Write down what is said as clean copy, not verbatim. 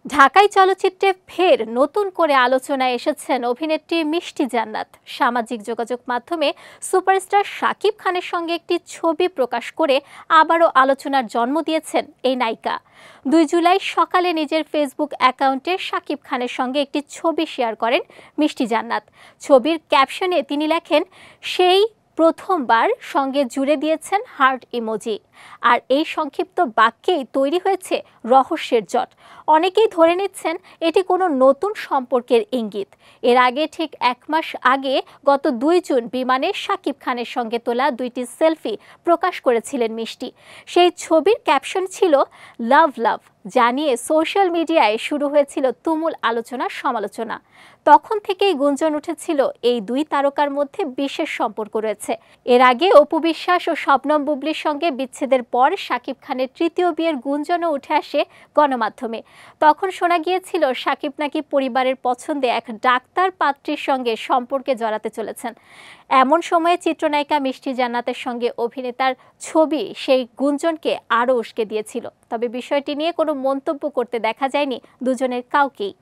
ঢাকাই চলচ্চিত্রে ফের নতুন করে আলোচনায় এসেছেন অভিনেত্রী মিষ্টি জান্নাত। সামাজিক যোগাযোগ মাধ্যমে সুপারস্টার শাকিব খানের সঙ্গে একটি ছবি প্রকাশ করে আবারও আলোচনার জন্ম দিয়েছেন এই নায়িকা। 2 জুলাই সকালে নিজের ফেসবুক অ্যাকাউন্টে শাকিব খানের সঙ্গে একটি ছবি শেয়ার করেন মিষ্টি জান্নাত। ছবির ক্যাপশনে তিনি লেখেন, সেই প্রথমবার সঙ্গে জুড়ে দিয়েছেন হার্ট ইমোজি। আর এই সংক্ষিপ্ত বাক্যেই তৈরি হয়েছে রহস্যের জট। অনেকেই ধরে নিচ্ছেন এটি কোনো নতুন সম্পর্কের ইঙ্গিত। এর আগে ঠিক 1 মাস আগে গত 2 জুন বিমানে শাকিব খানের সঙ্গে তোলা 2টি সেলফি প্রকাশ করেছিলেন মিষ্টি। সেই ছবির ক্যাপশন ছিল লাভ লাভ, জানিয়ে সোশ্যাল মিডিয়ায় শুরু হয়েছিল তুমুল আলোচনা সমালোচনা। তখন থেকেই গুঞ্জন উঠেছিল এই 2 তারকার মধ্যে বিশেষ সম্পর্ক রয়েছে। এর আগে অপু বিশ্বাস ও শবনম বুবলির সঙ্গে বিচ্ছেদের পর শাকিব খানের তৃতীয় বিয়ের গুঞ্জনও উঠে আসে গণমাধ্যমে। তখন শোনা গিয়েছিল শাকিব নাকি পরিবারের পছন্দে এক ডাক্তার পাত্রীর সঙ্গে সম্পর্কে জড়াতে চলেছেন। এমন সময়ে চিত্রনায়িকা মিষ্টি জান্নাতের সঙ্গে অভিনেতার ছবি সেই গুঞ্জনকে আরও উস্কে দিয়েছিল। তবে বিষয়টি নিয়ে কোনো মন্তব্য করতে দেখা যায়নি দুজনের কাউকেই।